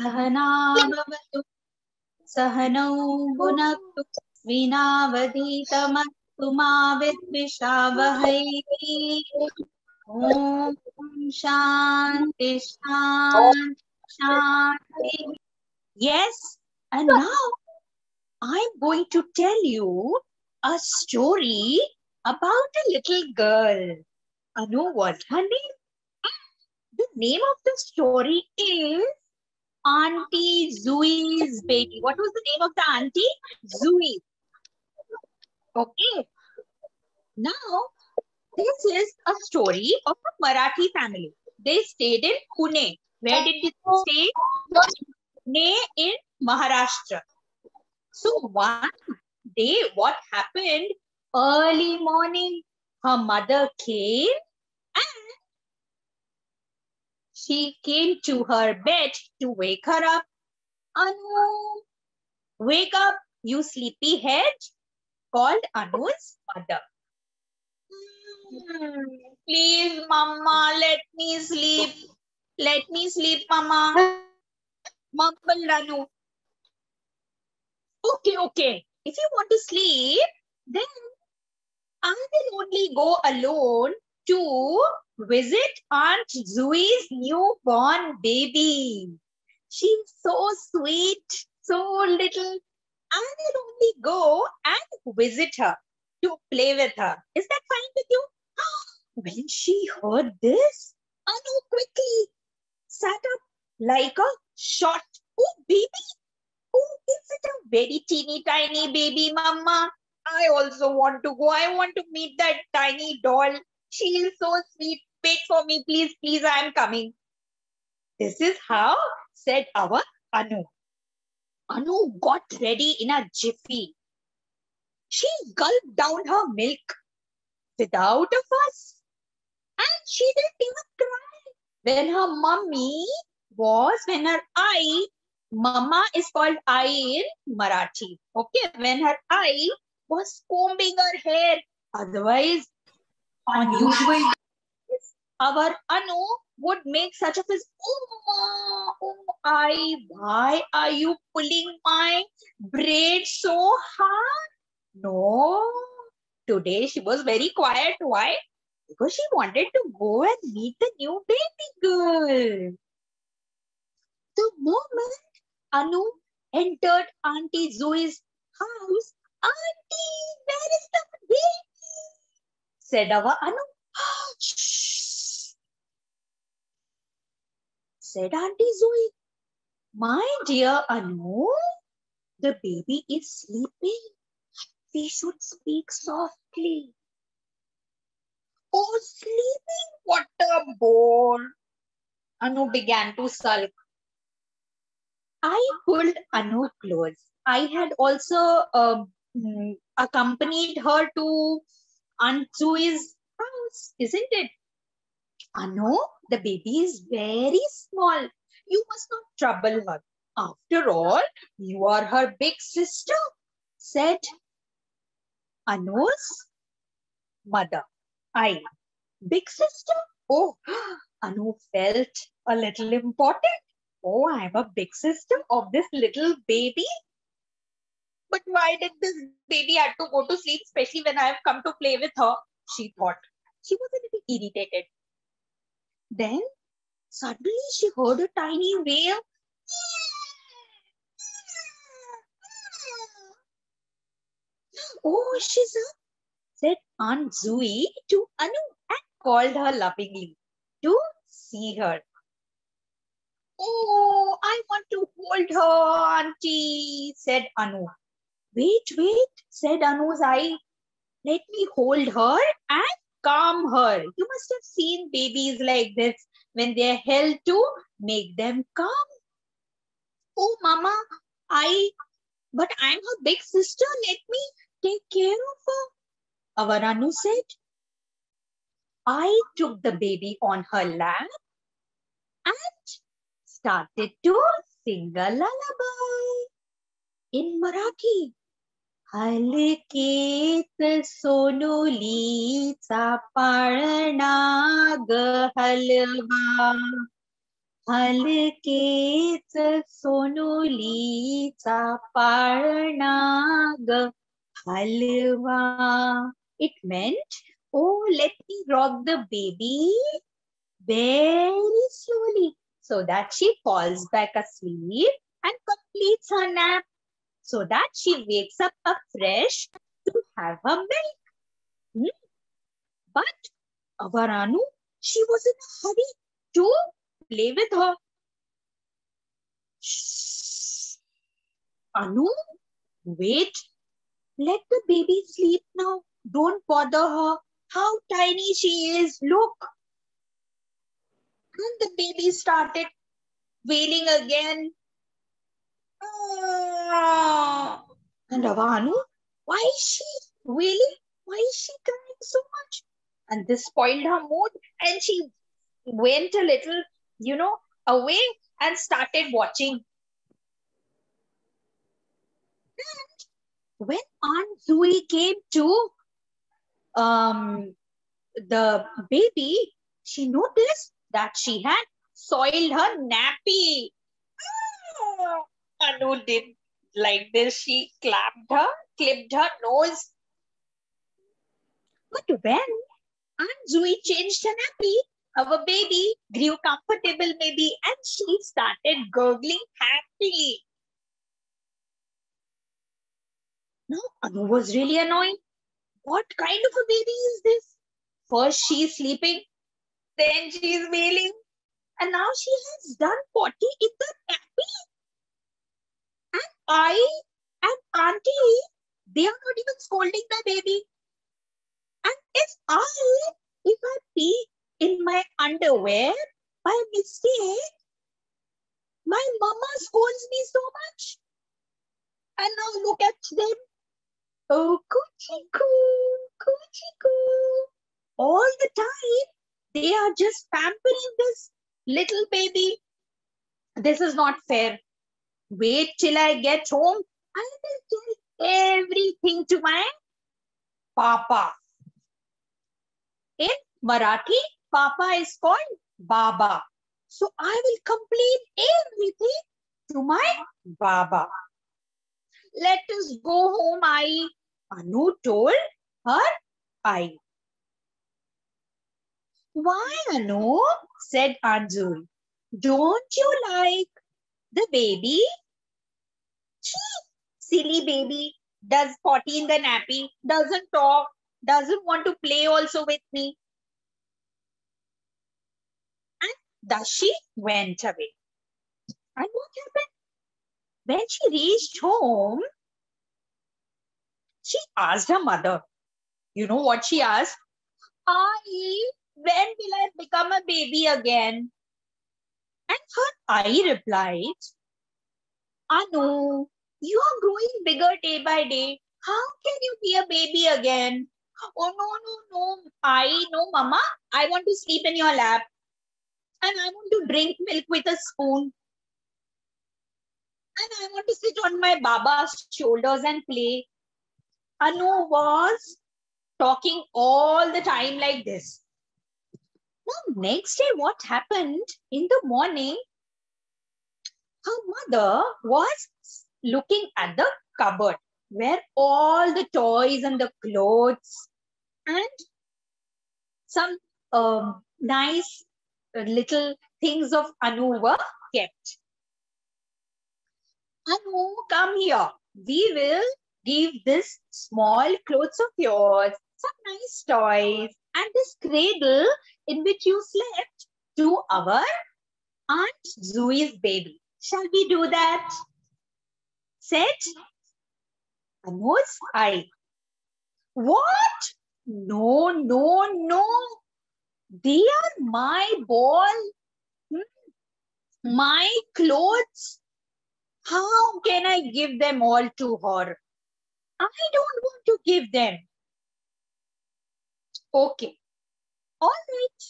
सहना भवतु सहनौ भुनक्तु विनावधीतमस्तु मा विद्विषावहै। ओम शांति शांति शांति। Yes, and now I'm going to tell you a story about a little girl. Anu, what's her name? The name of the story is Auntie Zooey's Baby. What was the name of the auntie? Zooey. Okay. Now, this is a story of a Marathi family. They stayed in Pune. Where did they stay? Pune in Maharashtra. So one day, what happened? Early morning, her mother came and she came to her bed to wake her up. Anu, wake up, you sleepyhead, called Anu's mother. Please, Mama, let me sleep. Let me sleep, Mama. Mumble Anu. Okay. If you want to sleep, then I will only go alone to visit Aunt Zooey's newborn baby. She's so sweet, so little. I will only go and visit her to play with her. Is that fine with you? When she heard this, Anu quickly sat up like a shot. Oh, baby! Oh, is it a very teeny tiny baby, Mama? I also want to go. I want to meet that tiny doll. She is so sweet. Wait for me, please, please. I am coming. This is how said our Anu. Anu got ready in a jiffy. She gulped down her milk without a fuss. And she didn't even cry. When her eye, Mama is called eye in Marathi. Okay, when her eye was combing her hair. Otherwise, unusual, our Anu would make such a fuss. Oh, eye, why are you pulling my braid so hard? No, today she was very quiet. Why? Because she wanted to go and meet the new baby girl. The moment Anu entered Auntie Zooey's house, Auntie, where is the baby? Said our Anu. Shh, said Auntie Zooey. My dear Anu, the baby is sleeping. We should speak softly. Oh, sleeping? What a bore. Anu began to sulk. I pulled Anu close. I had also accompanied her to Aunt Zooey's house, isn't it? Anu, the baby is very small. You must not trouble her. After all, you are her big sister, said Anu's mother. I, big sister? Oh, Anu felt a little important. Oh, I'm a big sister of this little baby. But why did this baby have to go to sleep, especially when I have come to play with her? She thought. She was a little irritated. Then, suddenly she heard a tiny wail. Oh, she's up, said Aunt Zooey to Anu and called her lovingly to see her. Oh, I want to hold her, Auntie, said Anu. Wait, said Anu's eye. Let me hold her and calm her. You must have seen babies like this when they are held to make them calm. Oh, Mama, but I'm her big sister. Let me take care of her. Our Anu said. I took the baby on her lap and started to sing a lullaby in Marathi. हलकेत सोनुलीचा पाळणा ग हलवा हलकेच सोनुलीचा पाळणा ग हलवा. It meant, oh, let me rock the baby very slowly so that she falls back asleep and completes her nap so that she wakes up fresh to have her milk. But our Anu, she was in a hurry to play with her. Shh. Anu, wait. Let the baby sleep now. Don't bother her. How tiny she is. Look. And the baby started wailing again. Ah. And Anu, why is she wailing? Why is she crying so much? And this spoiled her mood. And she went a little, away and started watching. And when Aunt Zui came to the baby, she noticed that she had soiled her nappy. Anu did like this. She clipped her nose. But when Aunt Zui changed her nappy, our baby grew comfortable maybe and she started gurgling happily. Now Anu was really annoyed. What kind of a baby is this? First she's sleeping, then she's wailing, and now she has done potty in the nappy. And I and Auntie, they are not even scolding the baby. And if I pee in my underwear by mistake, my mama scolds me so much. And now look at them. Oh, coochie-coo. All the time, they are just pampering this little baby. This is not fair. Wait till I get home. I will tell everything to my papa. In Marathi, papa is called Baba. So I will complain everything to my Baba. Let us go home, Ai. Anu told her Ai. Why, Anu? Said Aunt Zui. Don't you like the baby? Silly baby, does potty in the nappy, doesn't talk, doesn't want to play also with me. And thus she went away. And what happened? When she reached home, she asked her mother. You know what she asked? Ai, when will I become a baby again? And her Ai replied, Anu, you are growing bigger day by day. How can you be a baby again? Oh, no. No, Mama. I want to sleep in your lap. And I want to drink milk with a spoon. And I want to sit on my Baba's shoulders and play. Anu was talking all the time like this. Now, next day, what happened in the morning? Her mother was looking at the cupboard where all the toys and the clothes and some nice little things of Anu were kept. Anu, come here. We will give this small clothes of yours, some nice toys, and this cradle in which you slept to our Aunt Zui's baby. Shall we do that? Said Anu's Ai. What? No. They are my ball, my clothes. How can I give them all to her? I don't want to give them. Okay. All right.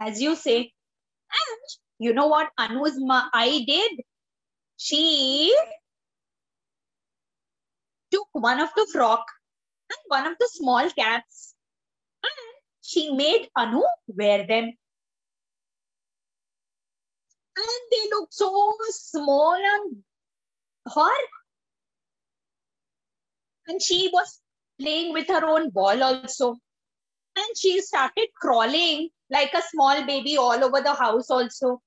As you say. And you know what Anu's Ai did? She took one of the frock and one of the small caps and she made Anu wear them. and they look so small on her. And she was playing with her own ball also. And she started crawling like a small baby all over the house also.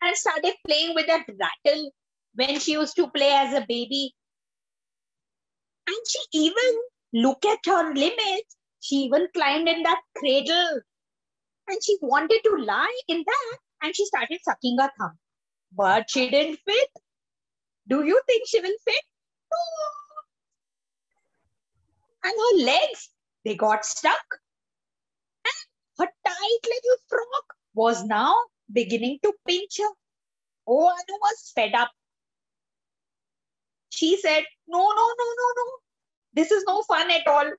And started playing with that rattle when she used to play as a baby. And she even looked at her limits. She even climbed in that cradle. And she wanted to lie in that. And she started sucking her thumb. But she didn't fit. Do you think she will fit? No. And her legs, they got stuck. And her tight little frock was now beginning to pinch her. Oh, Anu was fed up. She said, no, no, no, no, no. This is no fun at all.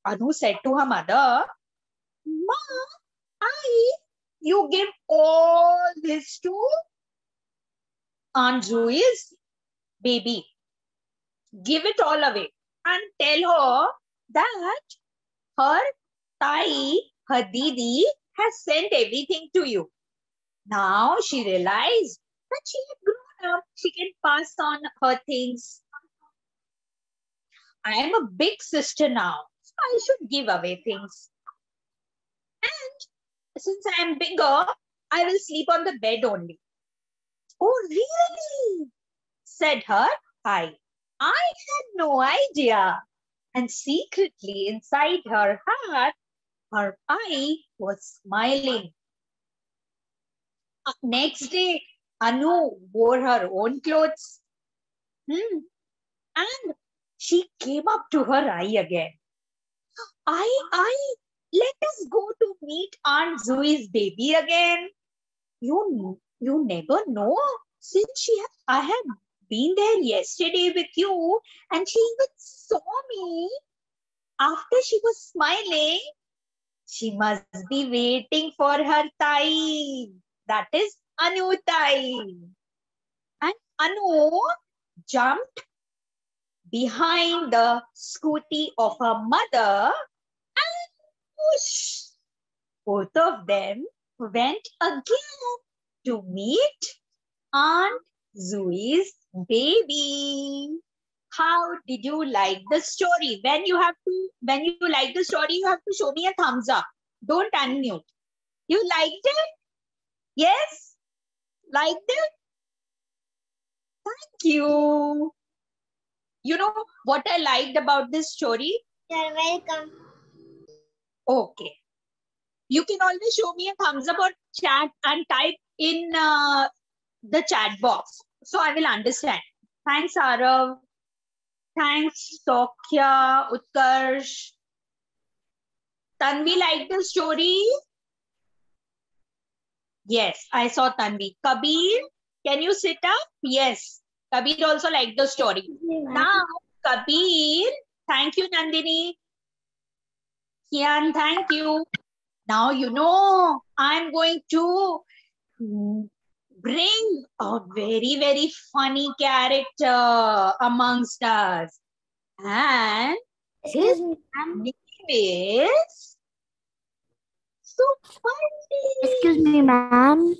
Anu said to her mother, Ma, you give all this to Aunt Zoe's baby. Give it all away and tell her that her Tai, her Didi, has sent everything to you. Now she realized that she had grown up. She can pass on her things. I am a big sister now, so I should give away things. And since I am bigger, I will sleep on the bed only. Oh, really? Said her Tai. I had no idea. And secretly inside her heart, her eye was smiling. Next day, Anu wore her own clothes. And she came up to her eye again. Let us go to meet Aunt Zoe's baby again. You never know. Since I have been there yesterday with you, and she even saw me after she was smiling. She must be waiting for her Tai. That is Anu Tai. And Anu jumped behind the scooty of her mother and whoosh, both of them went again to meet Aunt Zoe's baby. How did you like the story? When you like the story, you have to show me a thumbs up. Don't unmute. You liked it? Yes? Liked it? Thank you. You know what I liked about this story? You're welcome. Okay. You can always show me a thumbs up or chat and type in the chat box. So I will understand. Thanks, Arav. Thanks, Sokya, Utkarsh. Tanvi liked the story? Yes, I saw Tanvi. Kabir, can you sit up? Yes. Kabir also liked the story. Now, Kabir, thank you, Nandini. Kian, thank you. Now, you know, I'm going to bring a very, very funny character amongst us. And his name is Supandi. Excuse me, ma'am.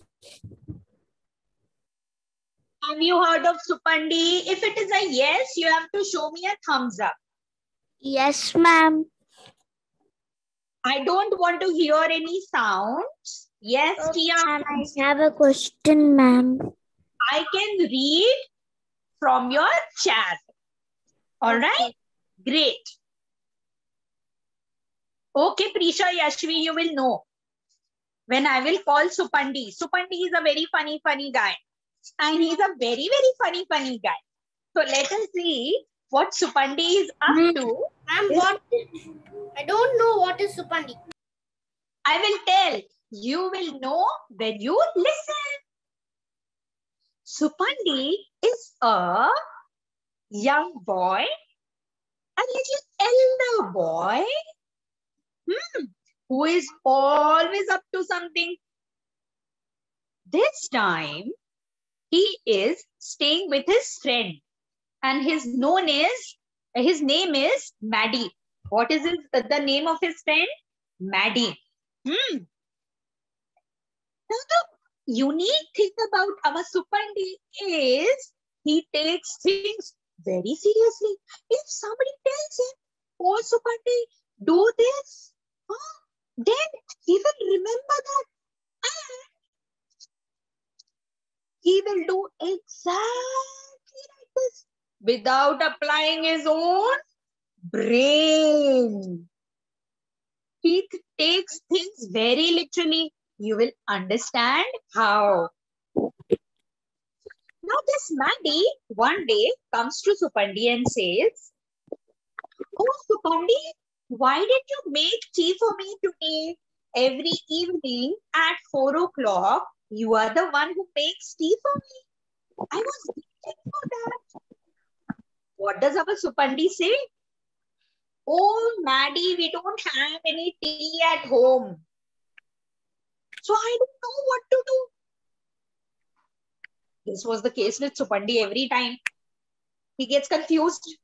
Have you heard of Supandi? If it is a yes, you have to show me a thumbs up. Yes, ma'am. I don't want to hear any sounds. Yes, Tia. I have a question, ma'am. I can read from your chat. All right? Great. Okay, Prisha, Yashvi, you will know when I will call Supandi. Supandi is a very funny guy. And he's a very, very funny guy. So let us see what Supandi is up to. Ma'am, I don't know what is Supandi. I will tell. You will know when you listen. Supandi is a young boy, a little elder boy, who is always up to something. This time, he is staying with his friend, and his name is Maddie. What is the name of his friend? Maddie. Now unique thing about our Supandi is he takes things very seriously. If somebody tells him, oh Supandi, do this, then he will remember that and he will do exactly like this without applying his own brain. He takes things very literally. You will understand how. Now this Maddie one day comes to Supandi and says, oh Supandi, why did you make tea for me today? Every evening at 4 o'clock, you are the one who makes tea for me. I was waiting for that. What does our Supandi say? Oh Maddie, we don't have any tea at home. So I don't know what to do. This was the case with Supandi every time. He gets confused.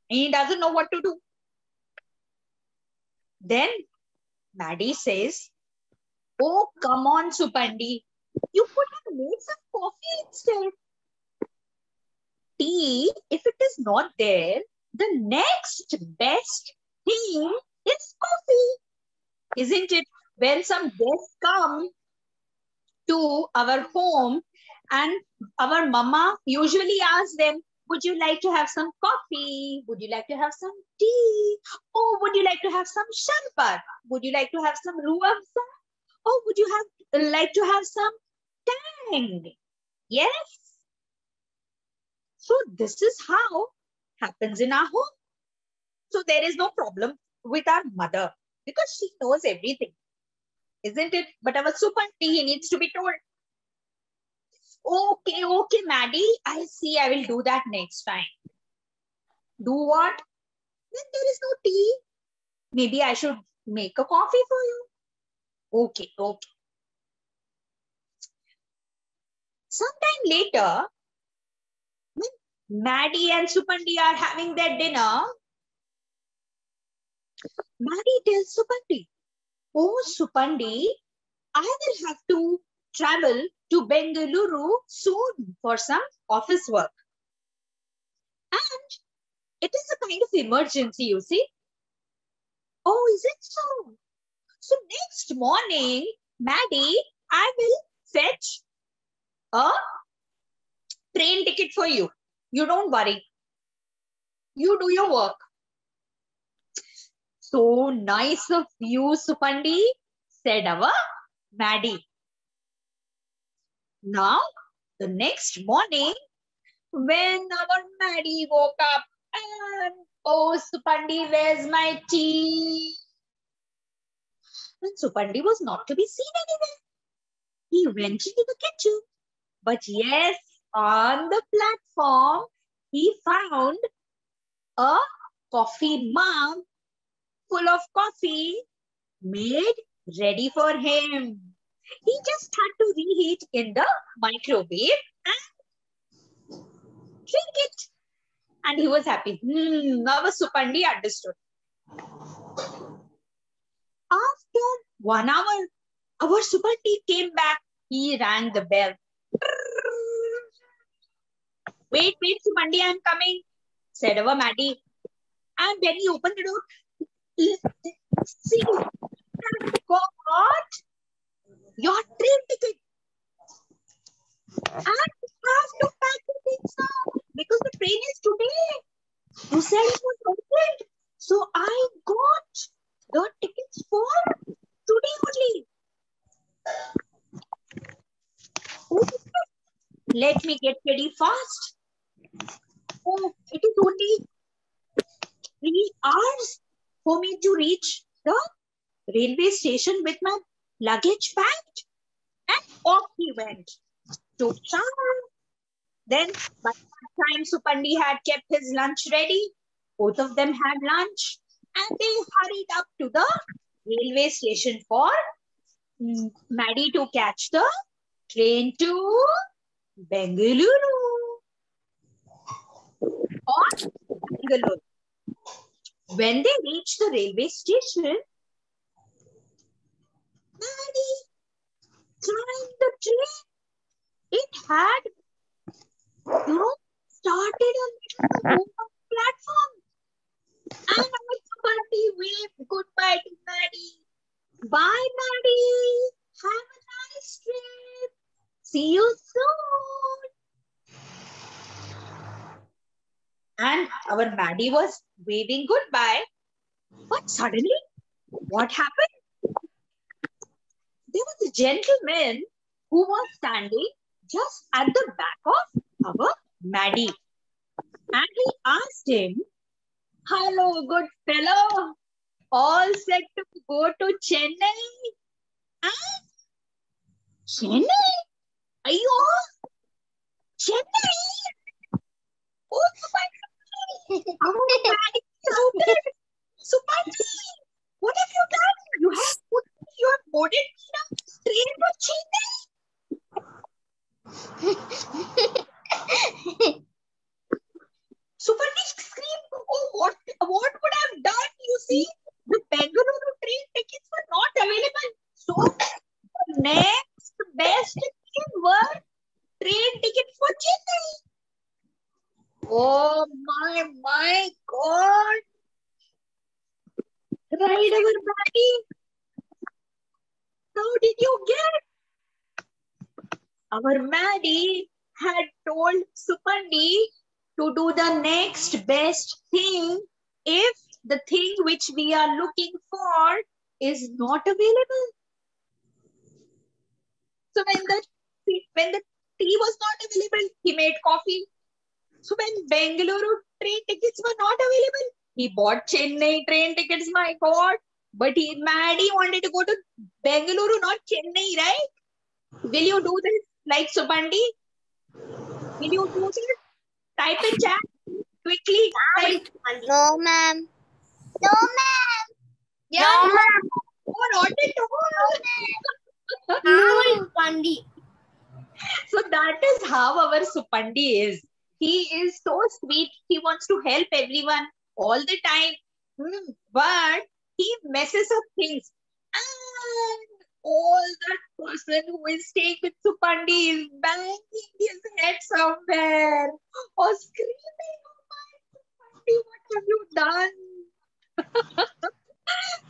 He doesn't know what to do. Then Maddie says, oh, come on, Supandi. You could have made some coffee instead. Tea, if it is not there, the next best thing is coffee. Isn't it? When some guests come to our home and our mama usually asks them, would you like to have some coffee? Would you like to have some tea? Or would you like to have some sharbat? Would you like to have some ruafza? Or would you like to have some tang? Yes. So this is how happens in our home. So there is no problem with our mother because she knows everything. Isn't it? But our Supandi, he needs to be told. Okay, Maddie, I see. I will do that next time. Do what? Then there is no tea. Maybe I should make a coffee for you. Okay. Sometime later, when Maddie and Supandi are having their dinner, Maddie tells Supandi, oh Supandi, I will have to travel to Bengaluru soon for some office work. And it is a kind of emergency, you see. Oh, is it so? So next morning, Maddie, I will fetch a train ticket for you. You don't worry. You do your work. So nice of you, Supandi, said our Maddie. Now, the next morning, when our Maddie woke up and, oh, Supandi, where's my tea? And Supandi was not to be seen anywhere. He went into the kitchen. But yes, on the platform, he found a coffee mug full of coffee made ready for him. He just had to reheat in the microwave and drink it. And he was happy. Our Supandi understood. After 1 hour, our Supandi came back. He rang the bell. Wait, Supandi, I'm coming, said our Maddie. And when he opened the door, see, I've got your train ticket. And you have to pack the things now because the train is today. You said it was urgent. So I got the tickets for today only. Let me get ready fast. Oh, it is only 3 hours for me to reach the railway station with my luggage packed. And off he went to town. Then by that time Supandi had kept his lunch ready. Both of them had lunch and they hurried up to the railway station for Maddie to catch the train to Bengaluru. Or Bengaluru. When they reached the railway station, Maddie climbed the tree. It had, started on the platform. And our Subandi waved goodbye to Maddie. Bye, Maddie. Have a nice trip. See you soon. And our Maddie was waving goodbye. But suddenly, what happened? There was a gentleman who was standing just at the back of our Maddie. And he asked him, "Hello, good fellow. All set to go to Chennai?" And Chennai? Ayo, Chennai? Oh, Subandi! Our Maddie shouted, "Subandi, what have you done? You have boarded me now train for Chennai." Subandi screamed, "Oh, what would I have done? You see, the Bengaluru train tickets were not available. So the next best thing were train tickets for Chennai." Oh my God. Right, our Maddie. How did you get? Our Maddie had told Supandi to do the next best thing if the thing which we are looking for is not available. So when the tea was not available, he made coffee. So when Bengaluru train tickets were not available, he bought Chennai train tickets, my God. But Maddie wanted to go to Bengaluru, not Chennai, right? Will you do this like Subandi? Will you do this? Type in chat quickly. Type. No, ma'am. No, ma'am. Yeah. No, ma'am. Oh, not at all. No, Pandi. So that is how our Supandi is. He is so sweet. He wants to help everyone all the time. But he messes up things. And all that person who is staying with Supandi is banging his head somewhere or screaming, "Oh my Supandi, what have you done?"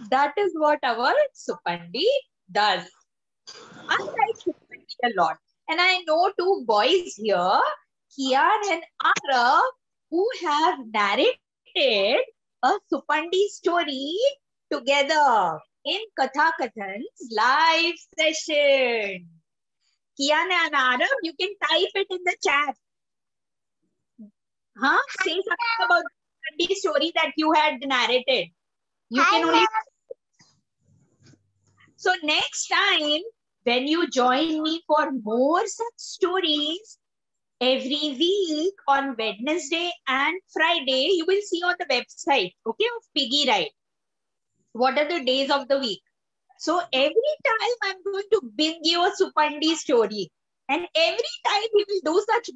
That is what our Supandi does. I like Supandi a lot. And I know two boys here, Kian and Arav, who have narrated a Supandi story together in Katha Kathan's live session. Kian and Arav, you can type it in the chat. Say something about the Supandi story that you had narrated. You can only... So next time, when you join me for more such stories, every week on Wednesday and Friday, you will see on the website, okay, of Piggy Ride, what are the days of the week. So every time I'm going to bring you a Supandi story. And every time we will do such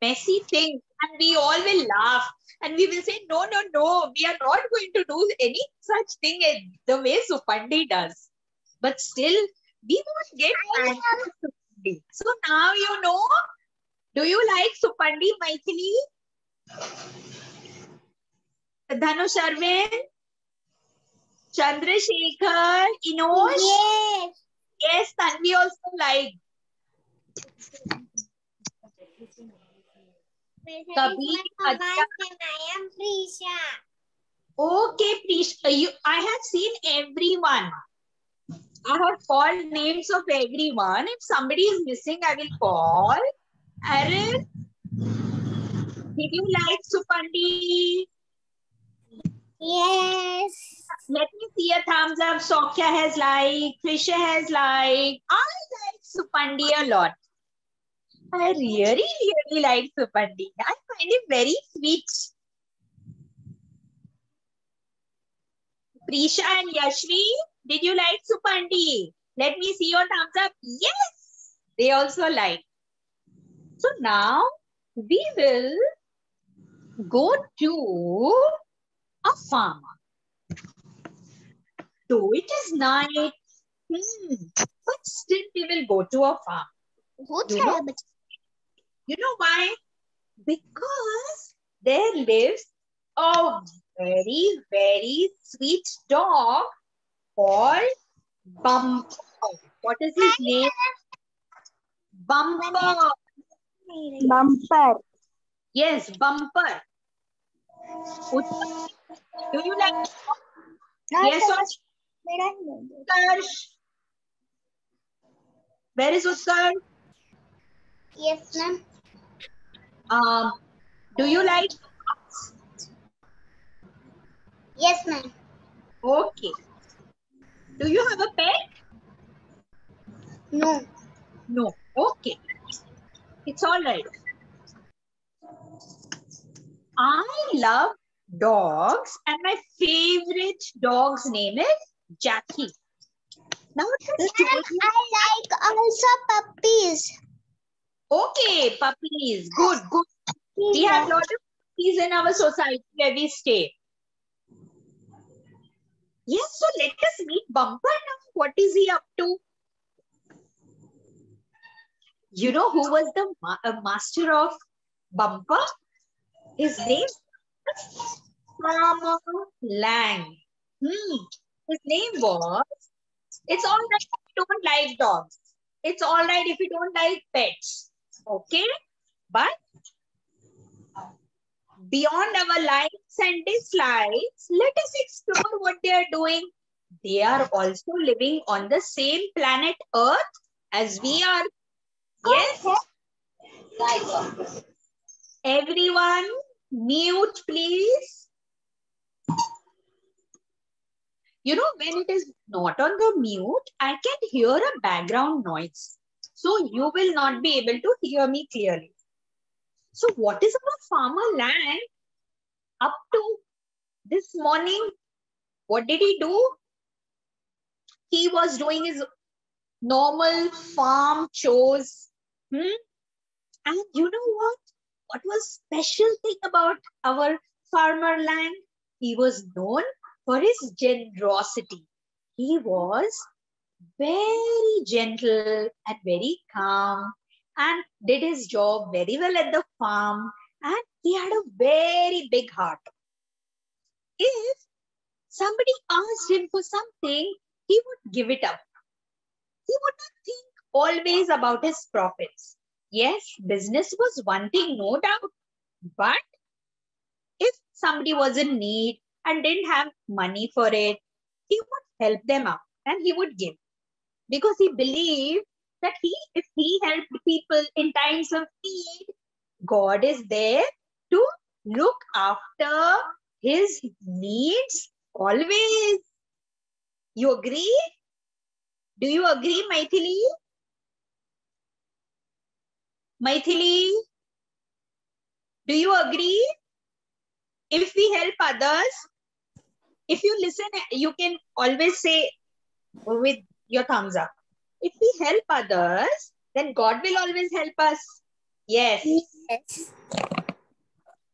messy things and we all will laugh. And we will say, no, we are not going to do any such thing the way Supandi does. But still, we won't get Supandi. So now you know. Do you like Supandi, Maithili? Dhanush Arvind? Chandrasekhar? Inosh? Yes. Yes, Tanvi also like. Kabir, I am Prisha. Okay, Prisha. I have seen everyone. I have called names of everyone. If somebody is missing, I will call. Aaron, did you like Supandi? Yes. Let me see a thumbs up. Sokya has liked. Trisha has liked. I like Supandi a lot. I really like Supandi. I find him very sweet. Prisha and Yashvi, did you like Supandi? Let me see your thumbs up. Yes, they also like. So now we will go to a farmer. So it is night. but still we will go to a farm. You know why? Because there lives a very, very sweet dog called Bumper. What is his name? Bumper. Bumper. Yes, Bumper. Do you like? Yes or Utkarsh? Where is Utkarsh? Yes, ma'am. Do you like? Yes, ma'am. Okay. Do you have a pet? No. No. Okay. It's all right. I love dogs and my favorite dog's name is Jackie. Now just told you. I like also puppies. Okay, puppies. Good, good. We have a lot of puppies in our society where we stay. Yes, so let us meet Bumper now. What is he up to? You know who was the master of Bumper? His name is Farmer Lang. His name was, it's all right if you don't like dogs. It's all right if you don't like pets. Okay? But beyond our likes and dislikes, let us explore what they are doing. They are also living on the same planet Earth as we are. Yes? Everyone, mute please. You know, when it is not on the mute, I can hear a background noise. So you will not be able to hear me clearly. So what is our Farmer Lang up to this morning? What did he do? He was doing his normal farm chores. And you know what? What was special thing about our Farmer Lang? He was known for his generosity. He was very gentle and very calm and did his job very well at the farm, and he had a very big heart. If somebody asked him for something, he would give it up. He would not think always about his profits. Yes, business was one thing, no doubt. But if somebody was in need and didn't have money for it, he would help them out and he would give. Because he believed that if he helped people in times of need, God is there to look after his needs always. You agree? Do you agree, Maithili? Maithili, do you agree? If we help others, if you listen, you can always say with your thumbs up. If we help others, then God will always help us. Yes. Yes.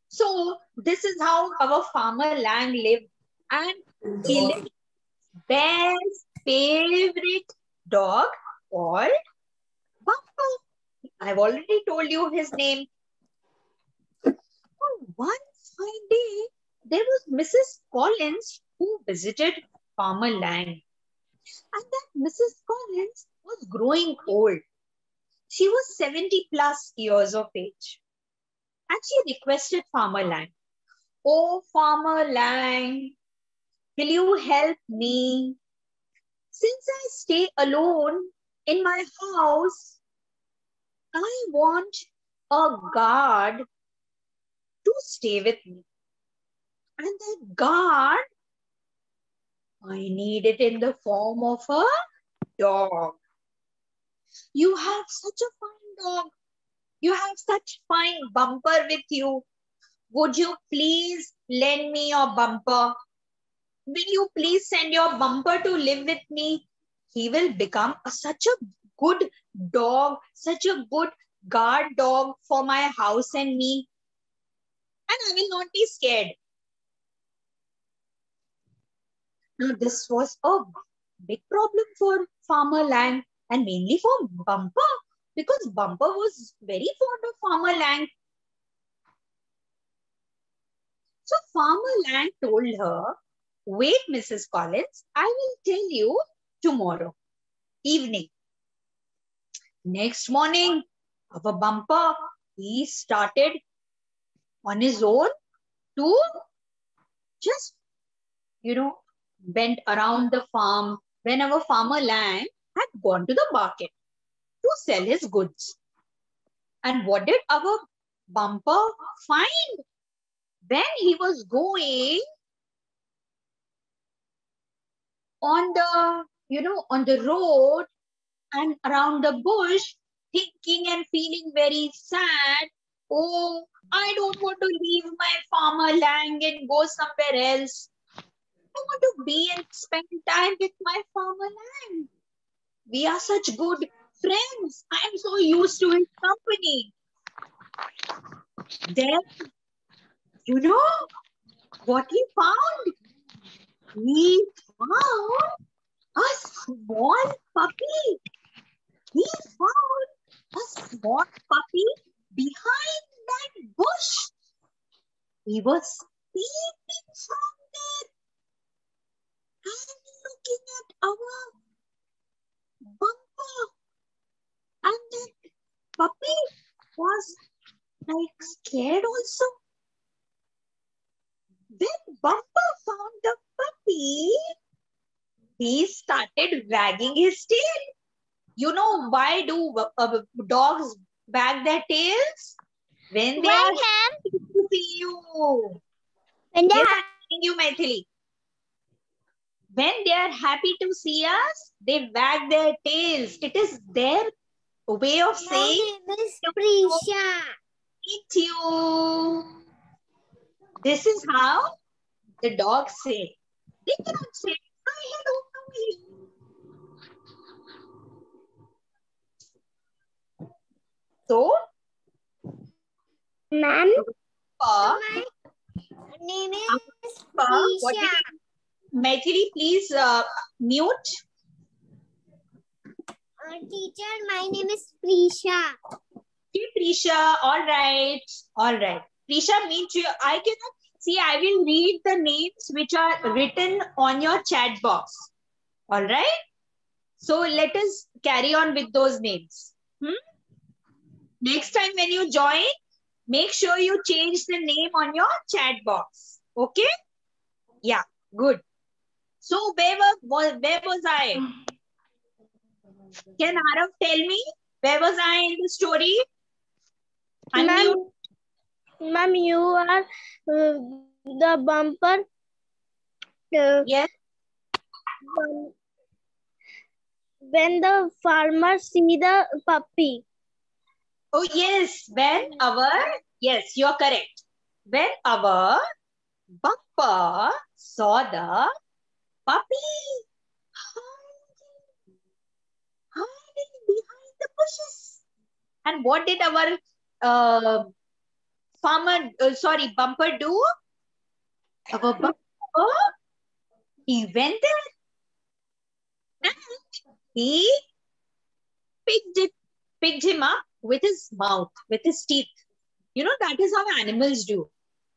So this is how our Farmer Lang lived. And he lived Bear's favorite dog called Bumper. I've already told you his name. One fine day, there was Mrs. Collins who visited Farmer Lang. And that Mrs. Collins was growing old. She was 70 plus years of age. And she requested Farmer Lang, "Oh, Farmer Lang, will you help me? Since I stay alone in my house, I want a guard to stay with me. And that guard, I need it in the form of a dog. You have such a fine dog. You have such fine Bumper with you. Would you please lend me your Bumper? Will you please send your Bumper to live with me? He will become such a good dog, such a good guard dog for my house and me. And I will not be scared." Now, this was a big problem for Farmer Lang. and mainly for Bumper, because Bumper was very fond of Farmer Lang. So Farmer Lang told her, wait, Mrs. Collins, I will tell you tomorrow evening. Next morning, our Bumper, he started on his own to just, went around the farm when our Farmer Lang had gone to the market to sell his goods. And what did our Bumper find when he was going on the road and around the bush, thinking and feeling very sad? Oh, I don't want to leave my Farmer Lang and go somewhere else. I want to be and spend time with my Farmer Lang. We are such good friends. I am so used to his company. Then, what he found? He found a small puppy. He found a small puppy behind that bush. He was peeping from there and looking at our Bumper. And that puppy was like scared also. When Bumper found the puppy, he started wagging his tail. You know why do dogs wag their tails? When they are happy to see you. When they Yes, I'm telling you, Maithili. When they are happy to see us, they wag their tails. It is their way of saying, My name is Prisha. meet you. This is how the dogs say. They cannot say, hi, hello, how are you? So, Ma'am, my name is what Prisha. Maithili, please mute. Teacher, my name is Prisha. Okay, Prisha, all right. Prisha means you, I cannot see, I will read the names which are written on your chat box. All right. So let us carry on with those names. Next time when you join, make sure you change the name on your chat box. Okay? Yeah, good. So where was I? Can Arav tell me where was I in the story? Ma'am, you are the Bumper. Yes. When the farmer see the puppy. Oh yes, yes, you're correct. When our Bumper saw the puppy hiding behind the bushes. And what did our Bumper do? Our Bumper, he went there and he picked him up with his mouth, with his teeth. You know, that is how animals do.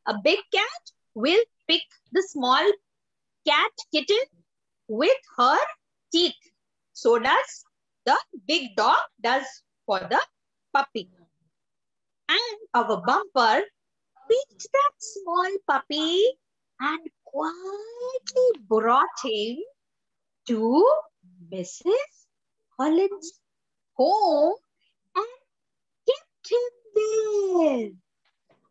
A big cat will pick the small kitten with her teeth. So does the big dog does for the puppy. And our Bumper picked that small puppy and quietly brought him to Mrs. Collins' home and kept him there.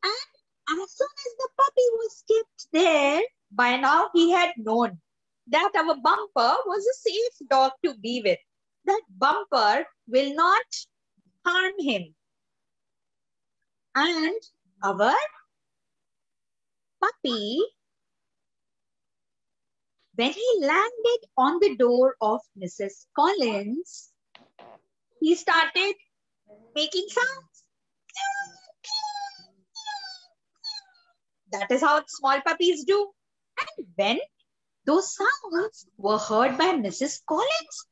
And as soon as the puppy was kept there, by now he had known that our Bumper was a safe dog to be with. That Bumper will not harm him. And our puppy, when he landed on the door of Mrs. Collins, he started making sounds. That is how small puppies do. And when those sounds were heard by Mrs. Collins,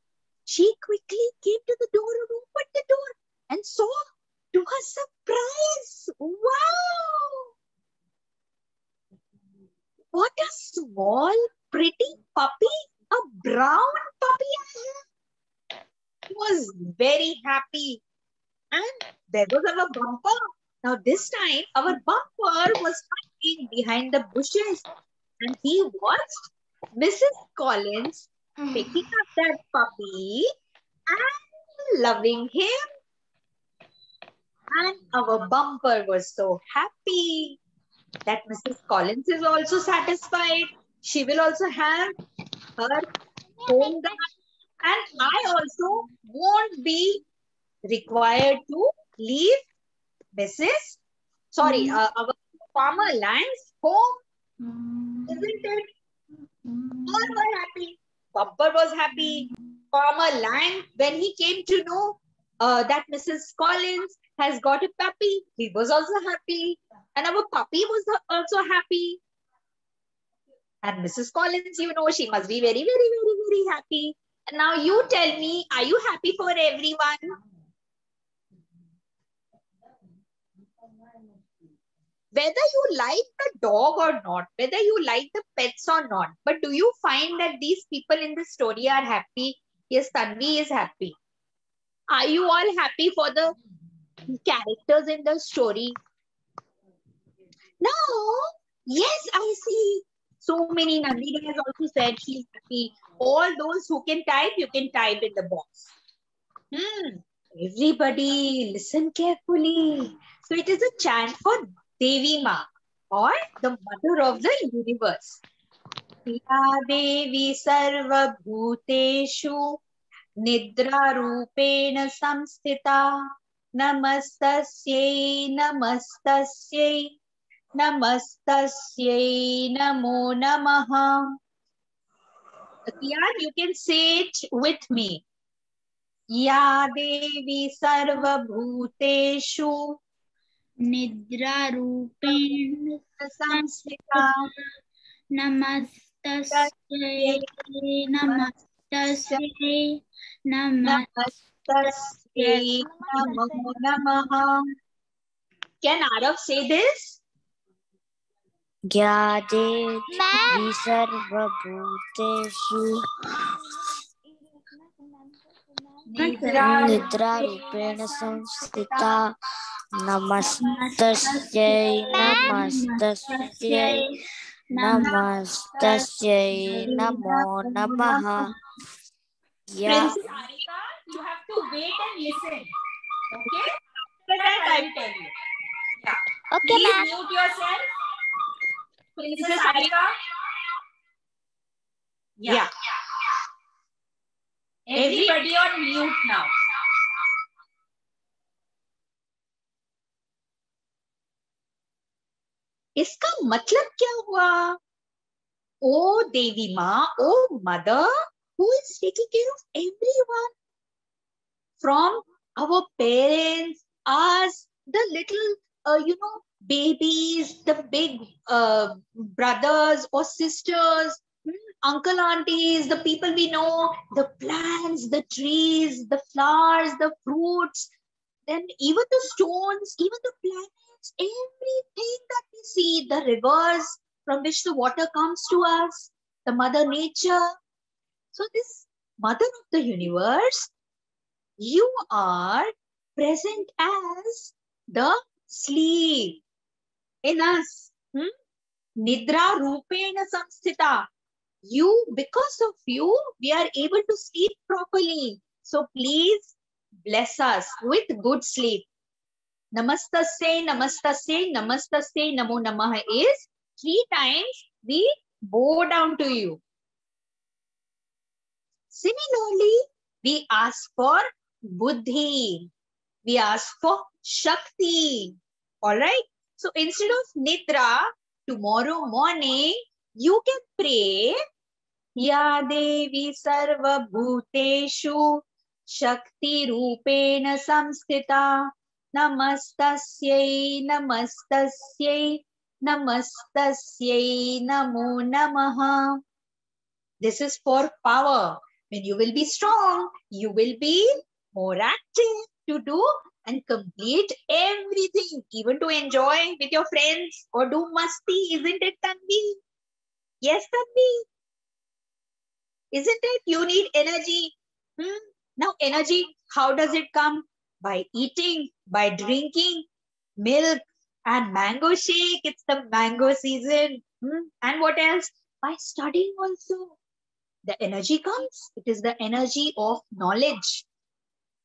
She quickly came to the door and opened the door and saw, to her surprise, wow! What a small, pretty puppy, a brown puppy I have. She was very happy. And there was our bumper. Now this time, our bumper was hiding behind the bushes. And he watched Mrs. Collins picking up that puppy and loving him. And our bumper was so happy that Mrs. Collins is also satisfied. She will also have her home guard. And I also won't be required to leave our farmer land's home. Isn't it? All were happy. Bumper was happy. Farmer Lang, when he came to know that Mrs. Collins has got a puppy, he was also happy. And our puppy was also happy. And Mrs. Collins, you know, she must be very, very, very, very happy. And now you tell me, are you happy for everyone? Whether you like the dog or not, whether you like the pets or not, but do you find that these people in the story are happy? Yes, Tanvi is happy. Are you all happy for the characters in the story? No. Yes, I see. So many. Nandini has also said she's happy. All those who can type, you can type in the box. Everybody listen carefully. So it is a chant for Devi Ma, or the mother of the universe. Ya Devi Sarva Bhuteshu Nidra Rupena Samstita Namastasyai Namastasyai Namastasyai Namo Namaha. Kian, you can say it with me. Ya Devi Sarva Bhuteshu Nidra Rupena Samstita Namastasyai Namastasyai Namastasyai Namo Namaha. Can Arav say this? Ya Devi Sarva Bhuteshu Nidra Rupena Samstita Namastasyai Namastasyai Namastasyai Namo Namaha. Princess Harika, you have to wait and listen. Okay? After that, I will tell you. Yeah. Okay, Please ma'am. mute yourself. Princess Harika. Yeah. Everybody on mute now. इसका मतलब क्या हुआ? Oh Devi Ma, oh mother, who is taking care of everyone? From our parents, us, the little, babies, the big brothers or sisters, uncle, aunties, the people we know, the plants, the trees, the flowers, the fruits, then even the stones, even the planets, everything that we see, the rivers from which the water comes to us, the Mother Nature. So this Mother of the universe, you are present as the sleep in us. Nidra Rupena Samstita. Because of you, we are able to sleep properly. So please bless us with good sleep. Namastasya, Namastasya, Namastasya, Namo Namaha is 3 times we bow down to you. Similarly, we ask for Buddhi. We ask for Shakti. Alright? So instead of Nidra, tomorrow morning, you can pray Ya Devi Sarva Bhuteshu Shakti Rupena Samstita Namastasyai Namastasyai Namastasyai Namo Namaha. This is for power. When you will be strong, you will be more active to do and complete everything, even to enjoy with your friends or do masti, isn't it, Tanvi? Yes, Tanvi. Isn't it? You need energy. Now, energy, how does it come? By eating, by drinking milk and mango shake. It's the mango season. And what else? By studying also. The energy comes. It is the energy of knowledge.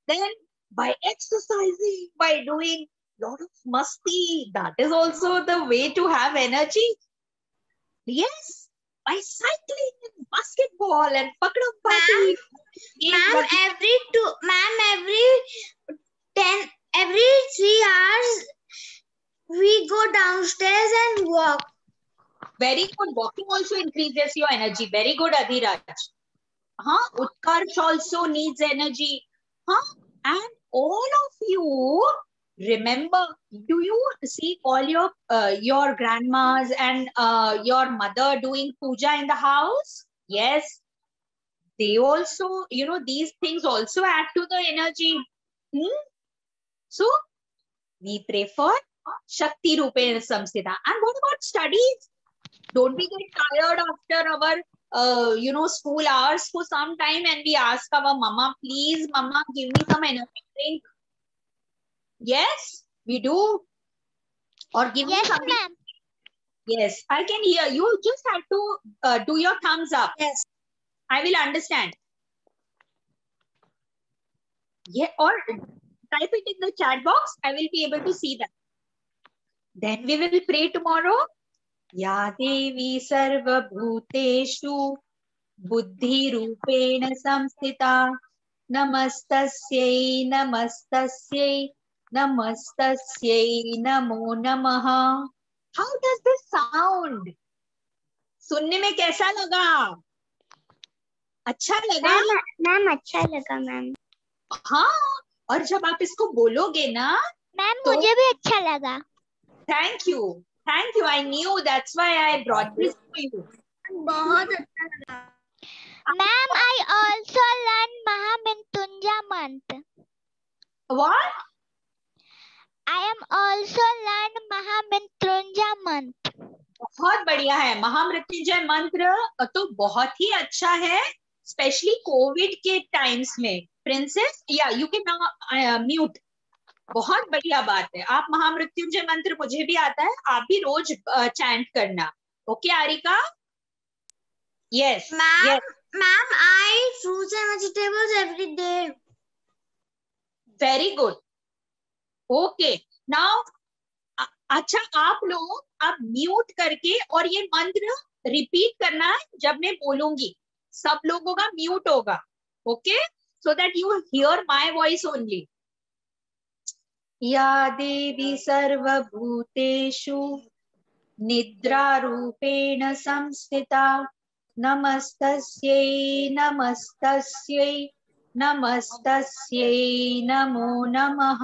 Then by exercising, by doing lot of masti, that is also the way to have energy. Yes, by cycling and basketball and pakadam party. Ma'am, every 3 hours we go downstairs and walk. Very good. Walking also increases your energy. Very good, Adhiraj. Utkarsh also needs energy. And all of you, remember, do you see all your grandmas and your mother doing puja in the house? Yes. They also, these things also add to the energy. So, we pray for Shakti Rupena Samsthita. And what about studies? Don't we get tired after our, school hours for some time and we ask our mama, please, mama, give me some energy drink. Yes, we do. Or give me something. Ma'am. Yes, I can hear you. Just have to do your thumbs up. Yes. I will understand. Yeah, or type it in the chat box. I will be able to see that. Then we will pray tomorrow. Ya Devi Sarva Bhuteshu Buddhi Rupena Samsthita Namastasyai Namastasyai Namastasyai Namo Namaha. How does this sound? सुनने में कैसा लगा? अच्छा लगा? Ma'am अच्छा लगा ma'am. हाँ, और जब आप इसको बोलोगे ना, मैम तो मुझे भी अच्छा लगा. Thank you. Thank you. I knew that's why I brought this to you. बहुत अच्छा लगा. Ma'am, I also learned Mahamrityunjay mantra. What? I am also learned Mahamrityunjay mantra. बहुत बढ़िया है. महामृत्युंजय मंत्र तो बहुत ही अच्छा है, स्पेशली कोविड के टाइम्स में. प्रिंसेस, या यू कैन नाउ म्यूट. बहुत बढ़िया बात है. आप महामृत्युंजय मंत्र, मुझे भी आता है, आप भी रोज चैंट करना. Okay Arika? Yes. Ma'am, I eat fruits and vegetables every day. Very good. Okay, now अच्छा, आप लोग अब म्यूट करके और ये मंत्र रिपीट करना है जब मैं बोलूंगी. सब लोगों का म्यूट होगा. Okay, so that you here my voice only. या देवी सर्वभूतेषु निद्रारूपेण संस्थिता नमस्तस्यै नमस्तस्यै नमस्तस्यै नमो नमः.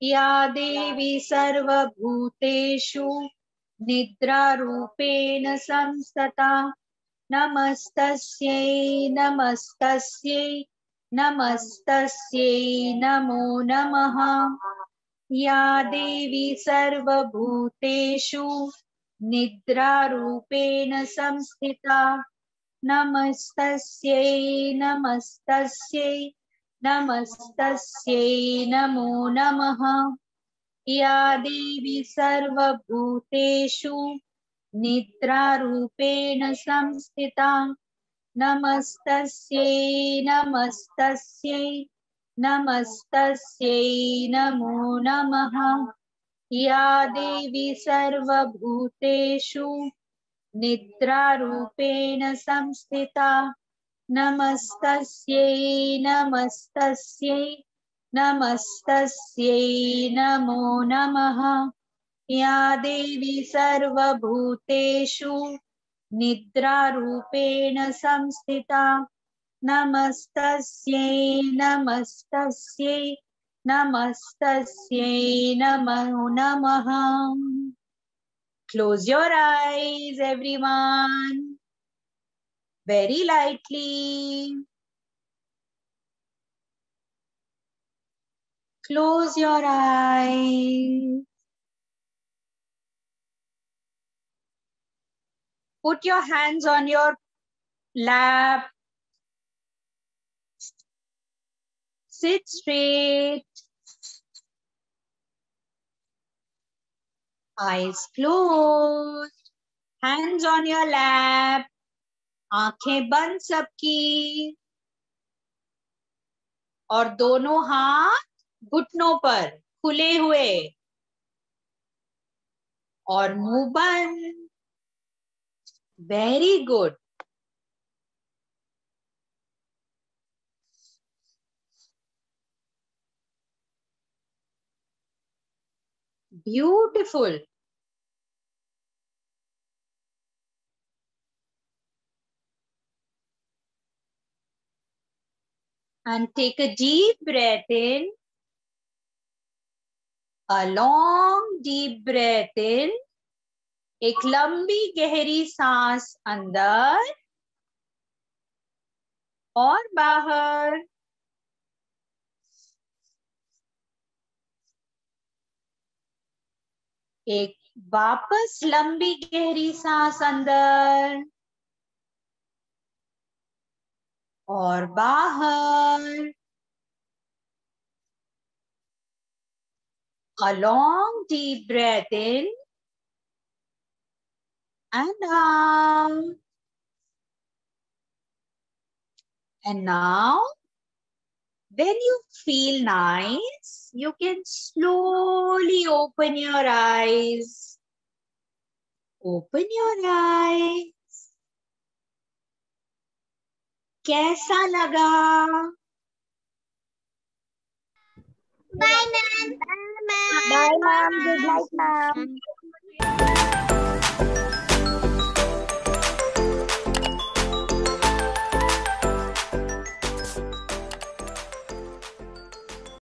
या देवी सर्वभूतेषु निद्रारूपेण संस्थिता नमस्तस्यै नमस्तस्यै नमस्तस्यै नमो नमः. या देवी सर्वभूतेषु निद्रारूपेण संस्थिता नमस्तस्यै नमस्तस्यै नमस्तस्यै नमो नमः. या देवी सर्वभूतेषु निद्रारूपेण संस्थिता नमस्तस्यै नमस्तस्यै नमस्तस्यै नमो नमः. या देवी सर्वभूतेषु निद्रारूपेण संस्थिता नमस्तस्यै नमस्तस्यै नमस्तस्यै नमो नमः. या देवी सर्वभूतेषु निद्रारूपेण संस्थिता नमस्तस्यै नमस्तस्यै नमस्तस्यै नमो नमः. Close your eyes, everyone. Very lightly. Close your eyes. Put your hands on your lap. Sit straight. Eyes closed. Hands on your lap. आंखें बंद सबकी. और दोनों हाथ घुटनों पर खुले हुए. और मुंह बंद. Very good. Beautiful. And take a deep breath in. A long deep breath in. एक लंबी गहरी सांस अंदर और बाहर. एक वापस लंबी गहरी सांस अंदर और बाहर. A long deep breath in and out. And now, when you feel nice, you can slowly open your eyes. Open your eyes. कैसा लगा? Bye, ma'am. Bye, ma'am. Good night, ma'am.